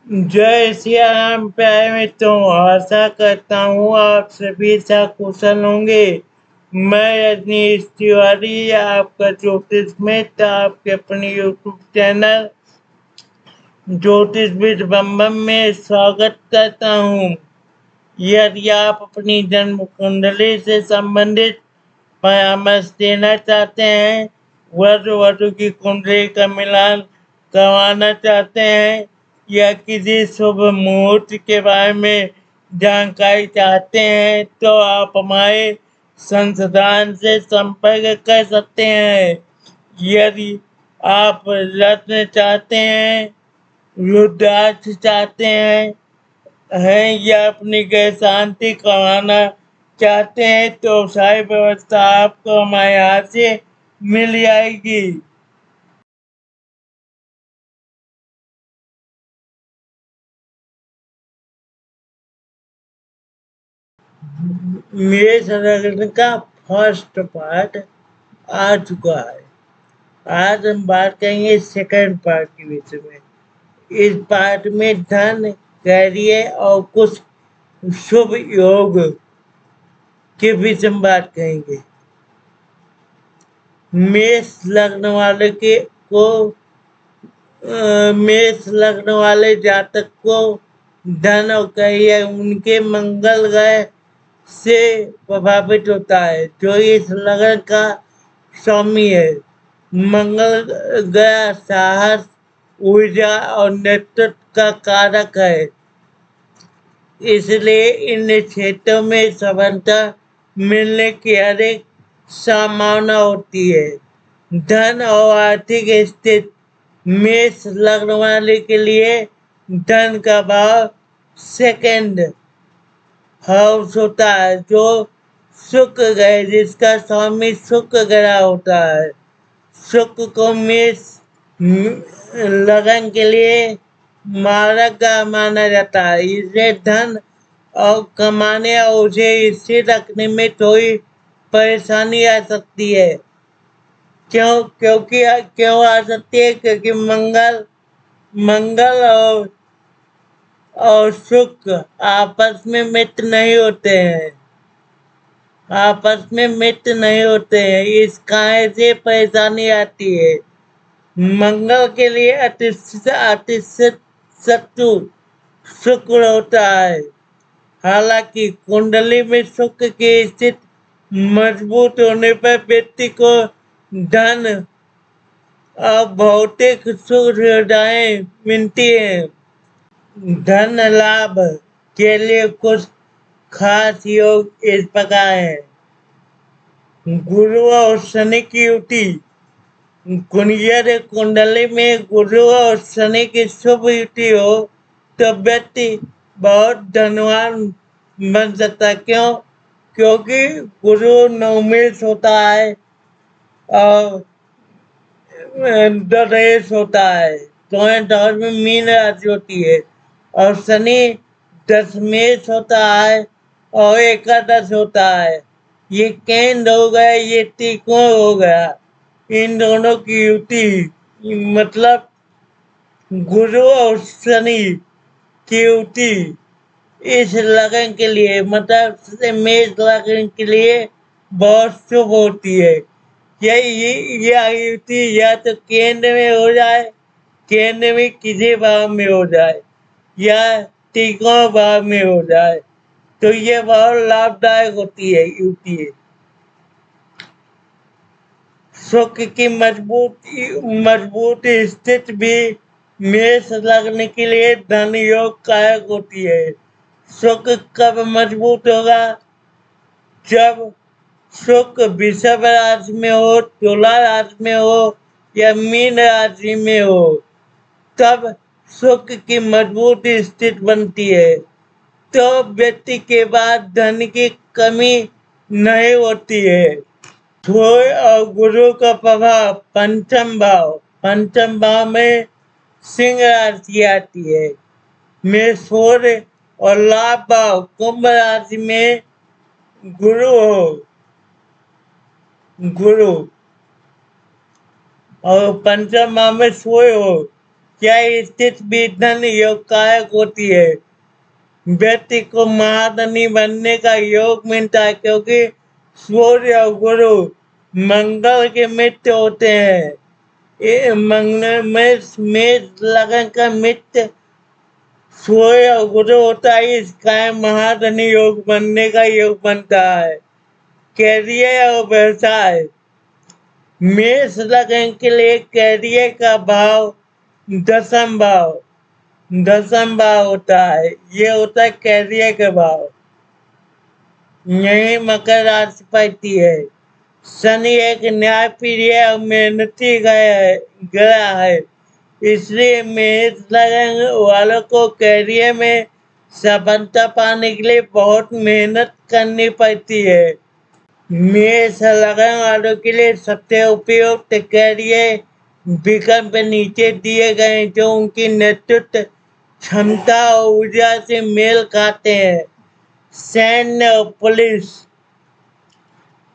जय सिया राम प्यारे मित्रों, आशा करता हूँ आप सभी सकुशल होंगे। मैं रजनीश तिवारी, आपका ज्योतिष मित्र, आपके अपने यूट्यूब चैनल ज्योतिष विद बम बम में स्वागत करता हूँ। यदि आप अपनी जन्म कुंडली से संबंधित परामर्श देना चाहते हैं, वर वधु की कुंडली का मिलान करवाना चाहते हैं या किसी शुभ मुहूर्त के बारे में जानकारी चाहते हैं, तो आप हमारे संस्थान से संपर्क कर सकते हैं। यदि आप रत्न चाहते हैं, रुद्राक्ष चाहते हैं या अपनी गृह शांति करवाना चाहते हैं, तो सारी व्यवस्था आपको हमारे यहाँ से मिल जाएगी। मेरे संगठन का फर्स्ट पार्ट आ चुका है। आज हम बात करेंगे सेकंड पार्ट के विषय में। इस पार्ट में धन, कैरियर और कुछ शुभ योग के विषय में बात करेंगे। मेष लग्न वाले मेष लग्न वाले जातक को धन और कैरियर उनके मंगल ग्रह से प्रभावित होता है, जो इस लग्न का स्वामी है। मंगल ग्रह साहस, ऊर्जा और नेतृत्व का कारक है, इसलिए इन क्षेत्रों में सफलता मिलने की अधिक संभावना होती है। धन और आर्थिक स्थिति। मेष लग्न वाले के लिए धन का भाव सेकंड हाउस होता है, जो शुक्र ग्रह जिसका स्वामी शुक्र ग्रह होता है। शुक्र को मेष लगन के लिए मारक ग्रह माना जाता है, इसलिए धन और कमाने और उसे स्थिर रखने में थोड़ी परेशानी आ सकती है। क्यों आ सकती है? क्योंकि मंगल और शुक्र आपस में मित्र नहीं होते हैं। इस कारण से परेशानी आती है। मंगल के लिए अतिशत शत्रु शुक्र होता है। हालांकि कुंडली में शुक्र की स्थिति मजबूत होने पर व्यक्ति को धन और भौतिक सुख सुविधाएं मिलती हैं। धन लाभ के लिए कुछ खास योग इस प्रकार है। गुरु और शनि की युति। कुंडली में गुरु और शनि की शुभ युति हो तो व्यक्ति बहुत धनवान बन सकता है। क्योंकि गुरु नवमेश होता है और दशमेश होता है, तो में मीन राशि होती है, और शनि दशमेश होता है और एकादश होता है। ये केंद्र हो गया, ये त्रिकोण हो गया। इन दोनों की युति मतलब गुरु और शनि की युति इस लगन के लिए मतलब मेष लगन के लिए बहुत शुभ होती है। यह युति या तो केंद्र में हो जाए, केंद्र में किसी भाव में हो जाए, या त्रिकोण भाव में हो जाए, तो ये बहुत लाभदायक होती है युति। शुक्र की मजबूत स्थिति भी मेष लग्न के लिए धन योग कारक होती है। शुक्र कब मजबूत होगा? जब शुक्र वृषभ राशि में हो, तुला राशि में हो या मीन राशि में हो, तब शुक्र की मजबूत स्थिति बनती है, तो व्यक्ति के बाद धन की कमी नहीं होती है। सूर्य और गुरु का प्रभाव। पंचम भाव में सिंह राशि आती है, में सूर्य और लाभ भाव कुंभ राशि में गुरु और पंचम भाव में सूर्य हो, क्या स्थिति भी धन योगकारक होती है। व्यक्ति को महाधनी बनने का योग मिलता है क्योंकि सूर्य और गुरु मंगल के मित्र होते हैं। ये मंगल में लगन का मित्र सूर्य और गुरु होता है, इस कारण महाधनी योग बनने का योग बनता है। कैरियर और व्यवसाय, मेष लगन के लिए कैरियर का भाव दसम भाव होता है। ये होता है कैरियर का भाव। यही मकर राशि पड़ती है। शनि एक न्यायप्रिय और मेहनती ग्रह है, इसलिए मेष लगन वालों को कैरियर में सफलता पाने के लिए बहुत मेहनत करनी पड़ती है। मेष लगन वालों के लिए सबसे उपयुक्त कैरियर विकल्प नीचे दिए गए जो उनकी नेतृत्व क्षमता और ऊर्जा से मेल खाते हैं। सैन्य और पुलिस,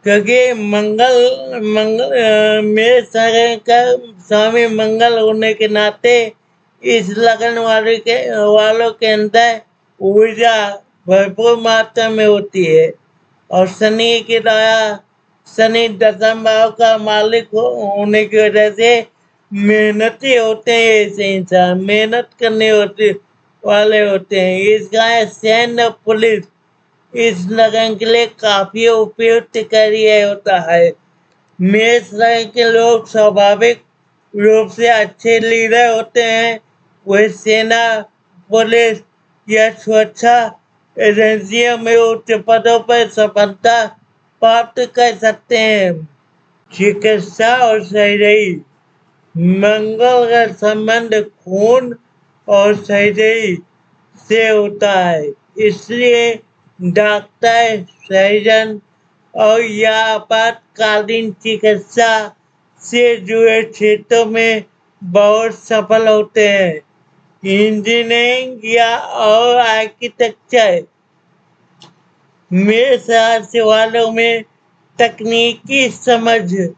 क्योंकि मेष लगन का स्वामी मंगल होने के नाते इस लगन वालों के अंदर ऊर्जा भरपूर मात्रा में होती है। और शनि दसम भाव का मालिक होने की वजह से मेहनती होते हैं। ऐसे इंसान मेहनत करने वाले होते हैं। इसका सैन्य पुलिस इस लगन के लिए काफी उपयुक्त कैरियर होता है। मेष लगन के लोग स्वाभाविक रूप से अच्छे लीडर होते हैं। वे सेना, पुलिस या सुरक्षा एजेंसियों में उच्च पदों पर सफलता प्राप्त कर सकते हैं। चिकित्सा और सर्जरी, मंगल का संबंध खून और सर्जरी से होता है, इसलिए डॉक्टर, सर्जन और या आपातकालीन चिकित्सा से जुड़े क्षेत्रों में बहुत सफल होते हैं। इंजीनियरिंग या और आर्किटेक्चर, मेष राशि वालों में तकनीकी समझ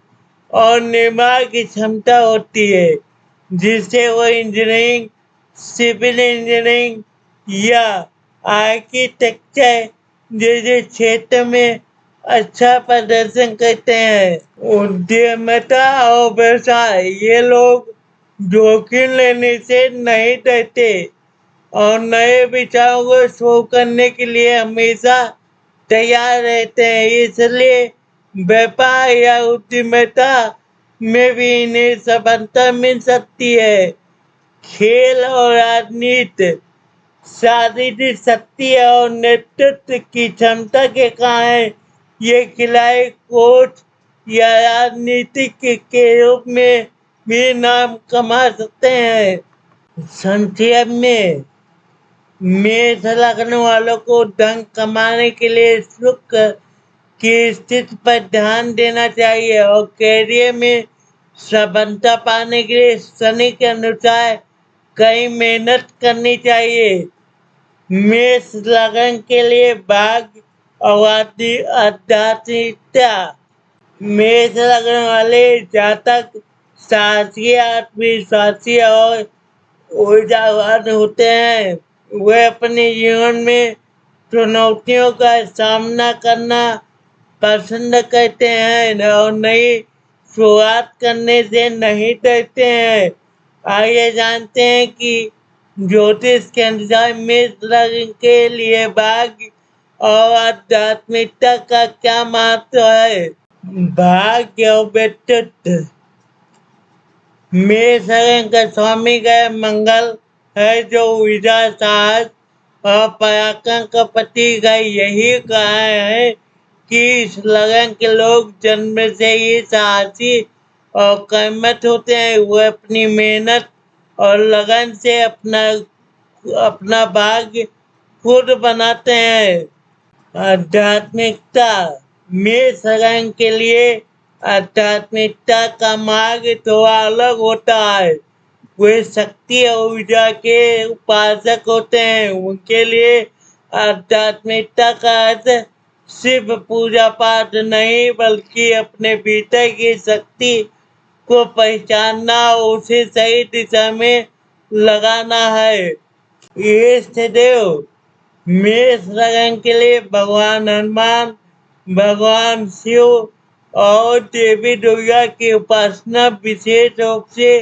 और निर्माण की क्षमता होती है, जिससे वो इंजीनियरिंग, सिविल इंजीनियरिंग या आर्किटेक्चर जैसे क्षेत्र में अच्छा प्रदर्शन करते हैं। उद्यमिता और व्यवसाय, ये लोग जोखिम लेने से नहीं डरते और नए विचारों को शुरू करने के लिए हमेशा तैयार रहते हैं, इसलिए व्यापार या उद्यमिता में भी इन्हें सफलता मिल सकती है। खेल और राजनीति, शारीरिक शक्ति और नेतृत्व की क्षमता के कारण ये खिलाड़ी कोच या राजनीतिक के रूप में भी नाम कमा सकते हैं। संक्षेप में, मेष लगन वालों को धन कमाने के लिए शुक्र की स्थिति पर ध्यान देना चाहिए और कैरियर में सफलता पाने के लिए शनि के अनुसार कई मेहनत करनी चाहिए। मेष लगन के लिए भाग्य और आध्यात्मिकता, मेष लगन वाले जातक साहसी, आत्मविश्वासी और ऊर्जावान होते हैं। वे अपने जीवन में चुनौतियों का सामना करना पसंद करते हैं और नई शुरुआत करने से नहीं डरते हैं। आइए जानते हैं कि ज्योतिष के अनुसार मेष लगन के लिए भाग्य और आध्यात्मिकता का क्या महत्व है। भाग्य और व्यक्तित्व, मेष लगन का स्वामी ग्रह मंगल है जो ऊर्जा, साहस और पराक्रम का प्रतीक है। यही कारण है कि इस लगन के लोग जन्म से ही साहसी और कर्मठ होते हैं। वो अपनी मेहनत और लगन से अपना भाग्य खुद बनाते हैं। आध्यात्मिकता, मेष लगन के लिए आध्यात्मिकता का मार्ग थोड़ा अलग होता है। वे शक्ति और ऊर्जा के उपासक होते हैं। उनके लिए आध्यात्मिकता का अर्थ सिर्फ पूजा पाठ नहीं, बल्कि अपने भीतर की शक्ति को पहचानना और उसे सही दिशा में लगाना है। ये सदैव मेष लगन के लिए भगवान हनुमान, भगवान शिव और देवी दुर्गा की उपासना विशेष रूप से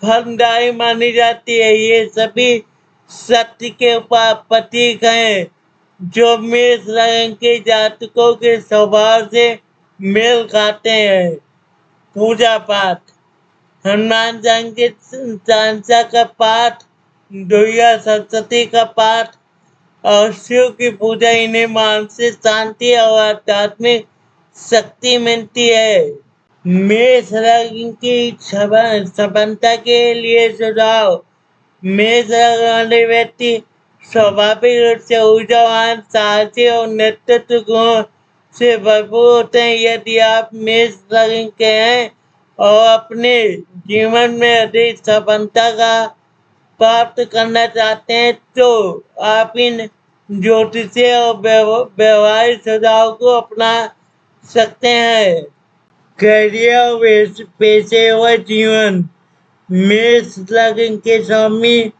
फलदायी मानी जाती है। ये सभी सत्य के प्रतीक हैं जो मेष लगन के जातकों के स्वभाव से मेल खाते हैं। पूजा पाठ, हनुमान चालीसा का पाठ, दुर्गा सप्तशती का पाठ और शिव की पूजा इन्हें मानसिक शांति और आध्यात्मिक शक्ति मिलती है। मेष लग्न की सफलता के लिए सुझाव। मेष लग्न वाले व्यक्ति स्वाभाविक रूप से ऊर्जावान, साहसी और नेतृत्व गुणों से भरपूर होते हैं। यदि आप मेष लग्न के हैं और अपने जीवन में अधिक सफलता का प्राप्त करना चाहते हैं तो आप इन ज्योतिषीय और व्यवहारिक सुझाव को अपना सकते हैं। करियर और पेशेवर जीवन, मेष लग्न के स्वामी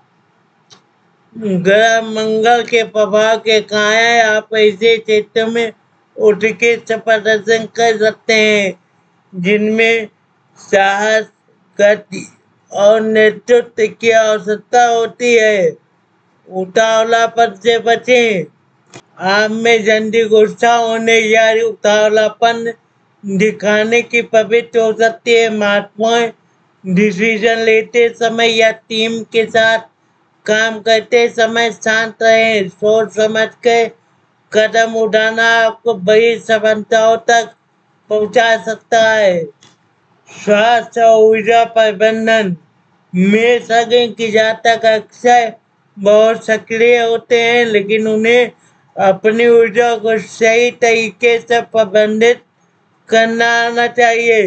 ग्रह मंगल के प्रभाव के कारण आप ऐसे क्षेत्र में उत्कृष्ट प्रदर्शन कर सकते हैं जिनमें साहस, गति और नेतृत्व की आवश्यकता होती है। उतावलापन से बचें। आप में जल्दी गुस्सा होने या उतावलापन दिखाने की प्रवृत्ति हो सकती है। महत्वपूर्ण डिसीजन लेते समय या टीम के साथ काम करते समय शांत रहें। सोच समझ कर कदम उठाना आपको बड़ी सफलताओं तक पहुंचा सकता है। स्वास्थ्य और ऊर्जा प्रबंधन, मेष लग्न की जातक अक्सर बहुत सक्रिय होते हैं लेकिन उन्हें अपनी ऊर्जा को सही तरीके से प्रबंधित करना आना चाहिए।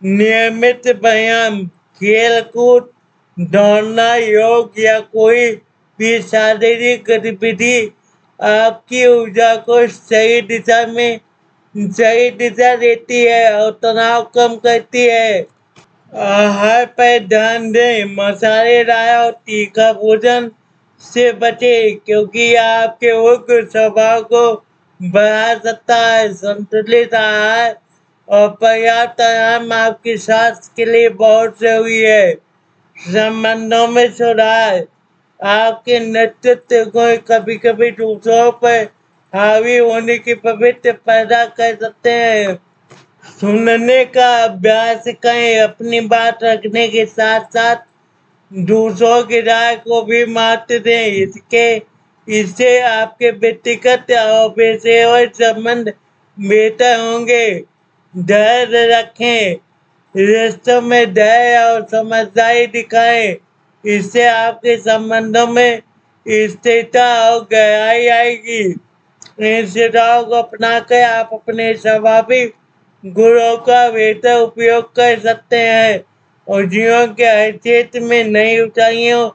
नियमित व्यायाम, खेल कूद, दौड़ना, योग या कोई भी शारीरिक गतिविधि आपकी ऊर्जा को सही दिशा देती है और तनाव कम करती है। आहार पर ध्यान दें। मसालेदार और तीखा भोजन से बचें क्योंकि यह आपके उग्र स्वभाव को बढ़ा सकता है। संतुलित आहार और पर्याप्त आराम आपके स्वास्थ्य के लिए बहुत जरूरी है। संबंधों में सुधार, आपके नेतृत्व को कभी कभी दूसरों पर हावी होने की प्रवृत्ति पैदा कर सकते हैं। सुनने का अभ्यास करें। अपनी बात रखने के साथ साथ दूसरों की राय को भी महत्व दें। इससे आपके व्यक्तिगत और पेशेवर संबंध बेहतर होंगे। धैर्य रखें। रिश्तों में धैर्य और समझदारी दिखाएं। इससे आपके संबंधों में स्थिरता और गहराई आएगी। इन सुझावों को अपनाकर आप अपने स्वाभाविक गुणों का बेहतर उपयोग कर सकते हैं और जीवन के हर क्षेत्र में नई ऊंचाइयों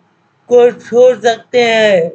को छू सकते हैं।